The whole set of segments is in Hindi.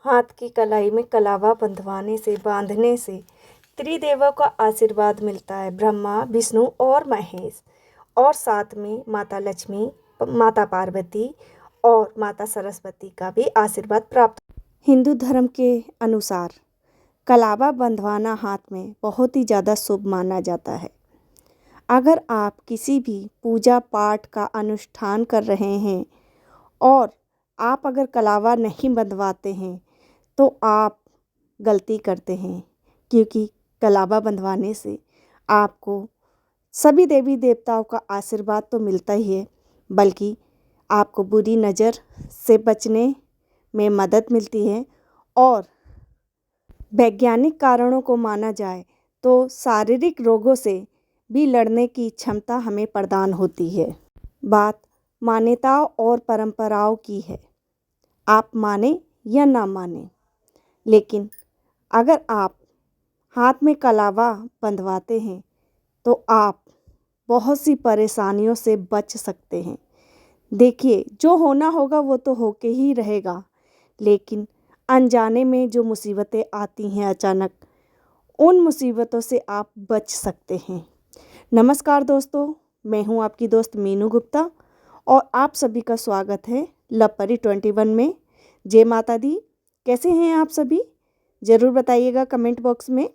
हाथ की कलाई में कलावा बंधवाने से बांधने से त्रिदेवों का आशीर्वाद मिलता है, ब्रह्मा, विष्णु और महेश, और साथ में माता लक्ष्मी, माता पार्वती और माता सरस्वती का भी आशीर्वाद प्राप्त। हिंदू धर्म के अनुसार कलावा बंधवाना हाथ में बहुत ही ज़्यादा शुभ माना जाता है। अगर आप किसी भी पूजा पाठ का अनुष्ठान कर रहे हैं और आप अगर कलावा नहीं बंधवाते हैं तो आप गलती करते हैं, क्योंकि कलावा बंधवाने से आपको सभी देवी देवताओं का आशीर्वाद तो मिलता ही है, बल्कि आपको बुरी नज़र से बचने में मदद मिलती है। और वैज्ञानिक कारणों को माना जाए तो शारीरिक रोगों से भी लड़ने की क्षमता हमें प्रदान होती है। बात मान्यताओं और परंपराओं की है, आप माने या ना माने, लेकिन अगर आप हाथ में कलावा बंधवाते हैं तो आप बहुत सी परेशानियों से बच सकते हैं। देखिए, जो होना होगा वो तो होके ही रहेगा, लेकिन अनजाने में जो मुसीबतें आती हैं अचानक, उन मुसीबतों से आप बच सकते हैं। नमस्कार दोस्तों, मैं हूं आपकी दोस्त मीनू गुप्ता और आप सभी का स्वागत है लव परी 21 में। जय माता दी। कैसे हैं आप सभी? ज़रूर बताइएगा कमेंट बॉक्स में।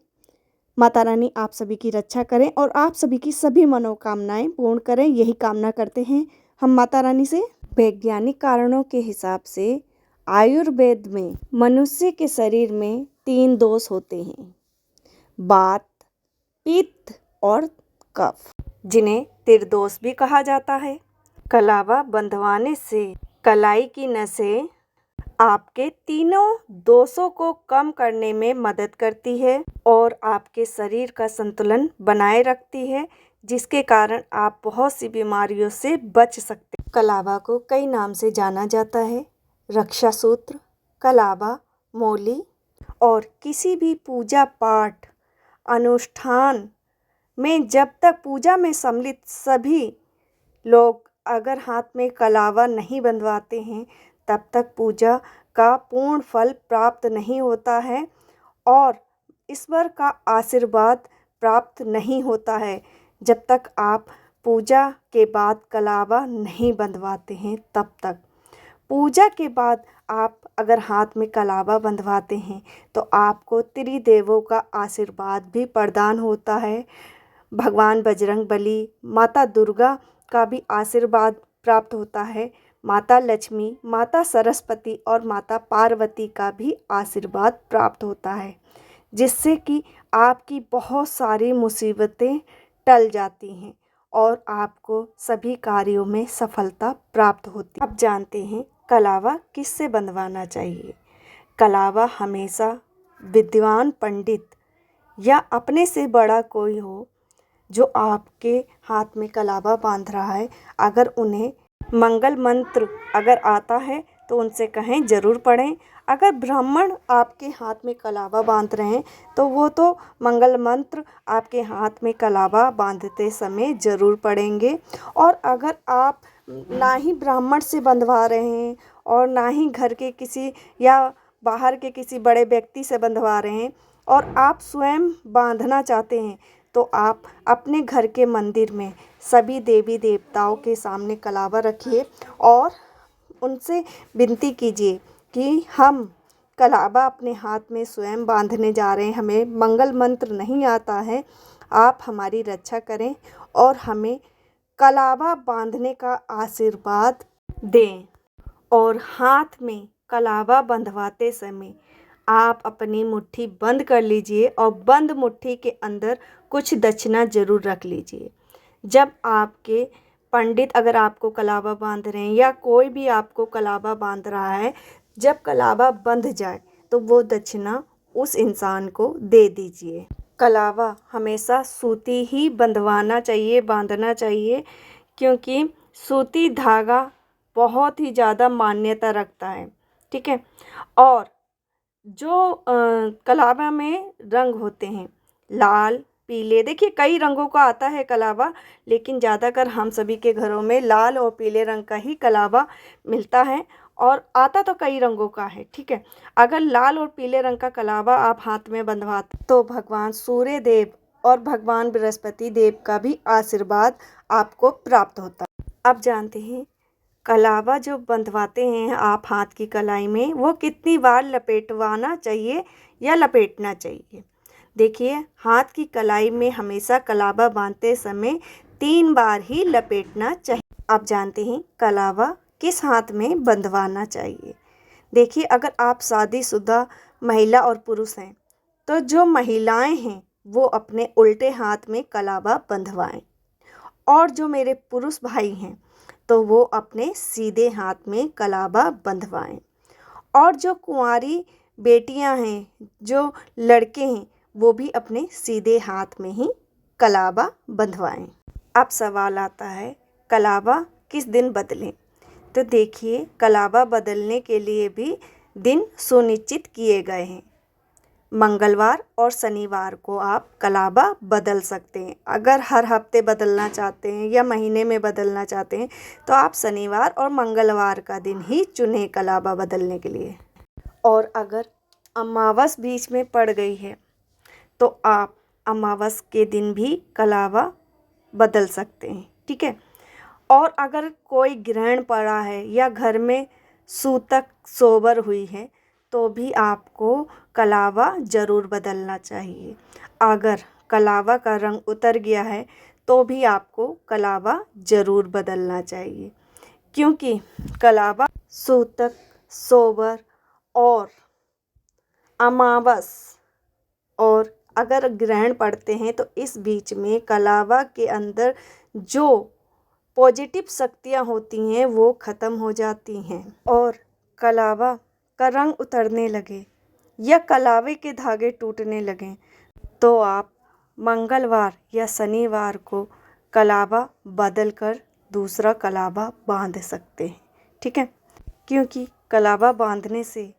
माता रानी आप सभी की रक्षा करें और आप सभी की सभी मनोकामनाएं पूर्ण करें, यही कामना करते हैं हम माता रानी से। वैज्ञानिक कारणों के हिसाब से आयुर्वेद में मनुष्य के शरीर में 3 दोष होते हैं, वात, पित्त और कफ, जिन्हें त्रिदोष भी कहा जाता है। कलावा बंधवाने से कलाई की नसें आपके तीनों दोषों को कम करने में मदद करती है और आपके शरीर का संतुलन बनाए रखती है, जिसके कारण आप बहुत सी बीमारियों से बच सकते हैं। कलावा को कई नाम से जाना जाता है, रक्षा सूत्र, कलावा, मौली। और किसी भी पूजा पाठ अनुष्ठान में जब तक पूजा में सम्मिलित सभी लोग अगर हाथ में कलावा नहीं बंधवाते हैं तब तक पूजा का पूर्ण फल प्राप्त नहीं होता है और ईश्वर का आशीर्वाद प्राप्त नहीं होता है। जब तक आप पूजा के बाद कलावा नहीं बंधवाते हैं तब तक। पूजा के बाद आप अगर हाथ में कलावा बंधवाते हैं तो आपको त्रिदेवों का आशीर्वाद भी प्रदान होता है। भगवान बजरंगबली, माता दुर्गा का भी आशीर्वाद प्राप्त होता है। माता लक्ष्मी, माता सरस्वती और माता पार्वती का भी आशीर्वाद प्राप्त होता है, जिससे कि आपकी बहुत सारी मुसीबतें टल जाती हैं और आपको सभी कार्यों में सफलता प्राप्त होती है। अब जानते हैं कलावा किससे बंधवाना चाहिए। कलावा हमेशा विद्वान पंडित या अपने से बड़ा कोई हो जो आपके हाथ में कलावा बांध रहा है, अगर उन्हें मंगल मंत्र अगर आता है तो उनसे कहें ज़रूर पढ़ें। अगर ब्राह्मण आपके हाथ में कलावा बांध रहे हैं तो वो तो मंगल मंत्र आपके हाथ में कलावा बांधते समय ज़रूर पढ़ेंगे। और अगर आप ना ही ब्राह्मण से बंधवा रहे हैं और ना ही घर के किसी या बाहर के किसी बड़े व्यक्ति से बंधवा रहे हैं और आप स्वयं बांधना चाहते हैं तो आप अपने घर के मंदिर में सभी देवी देवताओं के सामने कलावा रखिए और उनसे विनती कीजिए कि हम कलावा अपने हाथ में स्वयं बांधने जा रहे हैं, हमें मंगल मंत्र नहीं आता है, आप हमारी रक्षा करें और हमें कलावा बांधने का आशीर्वाद दें। और हाथ में कलावा बंधवाते समय आप अपनी मुट्ठी बंद कर लीजिए और बंद मुट्ठी के अंदर कुछ दक्षिणा ज़रूर रख लीजिए। जब आपके पंडित अगर आपको कलावा बांध रहे हैं या कोई भी आपको कलावा बांध रहा है, जब कलावा बंध जाए तो वो दक्षिणा उस इंसान को दे दीजिए। कलावा हमेशा सूती ही बंधवाना चाहिए, बांधना चाहिए, क्योंकि सूती धागा बहुत ही ज़्यादा मान्यता रखता है। ठीक है। और जो कलावा में रंग होते हैं लाल, पीले, देखिए कई रंगों का आता है कलावा, लेकिन ज़्यादातर हम सभी के घरों में लाल और पीले रंग का ही कलावा मिलता है। और आता तो कई रंगों का है, ठीक है। अगर लाल और पीले रंग का कलावा आप हाथ में बंधवाते तो भगवान सूर्य देव और भगवान बृहस्पति देव का भी आशीर्वाद आपको प्राप्त होता है। अब जानते हैं कलावा जो बंधवाते हैं आप हाथ की कलाई में, वो कितनी बार लपेटवाना चाहिए या लपेटना चाहिए। देखिए, हाथ की कलाई में हमेशा कलावा बांधते समय 3 बार ही लपेटना चाहिए। आप जानते हैं कलावा किस हाथ में बंधवाना चाहिए। देखिए, अगर आप शादीशुदा महिला और पुरुष हैं तो जो महिलाएं हैं वो अपने उल्टे हाथ में कलावा बंधवाएं, और जो मेरे पुरुष भाई हैं तो वो अपने सीधे हाथ में कलावा बंधवाएं, और जो कुंवारी बेटियां हैं, जो लड़के हैं, वो भी अपने सीधे हाथ में ही कलावा बंधवाएं। अब सवाल आता है कलावा किस दिन बदलें। तो देखिए, कलावा बदलने के लिए भी दिन सुनिश्चित किए गए हैं। मंगलवार और शनिवार को आप कलावा बदल सकते हैं। अगर हर हफ्ते बदलना चाहते हैं या महीने में बदलना चाहते हैं तो आप शनिवार और मंगलवार का दिन ही चुनें कलावा बदलने के लिए। और अगर अमावस बीच में पड़ गई है तो आप अमावस के दिन भी कलावा बदल सकते हैं, ठीक है। और अगर कोई ग्रहण पड़ा है या घर में सूतक सोबर हुई है तो भी आपको कलावा ज़रूर बदलना चाहिए। अगर कलावा का रंग उतर गया है तो भी आपको कलावा ज़रूर बदलना चाहिए, क्योंकि कलावा सूतक, सोबर और अमावस और अगर ग्रहण पड़ते हैं तो इस बीच में कलावा के अंदर जो पॉजिटिव शक्तियाँ होती हैं वो ख़त्म हो जाती हैं, और कलावा का रंग उतरने लगे या कलावे के धागे टूटने लगें तो आप मंगलवार या शनिवार को कलावा बदल कर दूसरा कलावा बांध सकते हैं, ठीक है। क्योंकि कलावा बांधने से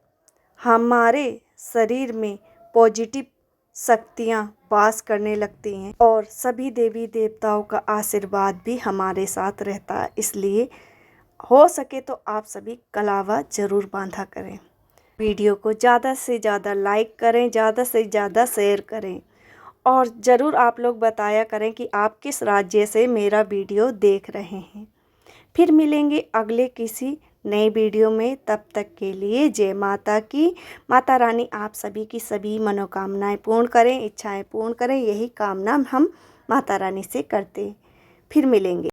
हमारे शरीर में पॉजिटिव शक्तियाँ वास करने लगती हैं और सभी देवी देवताओं का आशीर्वाद भी हमारे साथ रहता है। इसलिए हो सके तो आप सभी कलावा ज़रूर बांधा करें। वीडियो को ज़्यादा से ज़्यादा लाइक करें, ज़्यादा से ज़्यादा शेयर करें, और ज़रूर आप लोग बताया करें कि आप किस राज्य से मेरा वीडियो देख रहे हैं। फिर मिलेंगे अगले किसी नए वीडियो में। तब तक के लिए जय माता की। माता रानी आप सभी की सभी मनोकामनाएं पूर्ण करें, इच्छाएं पूर्ण करें, यही कामना हम माता रानी से करते हैं। फिर मिलेंगे।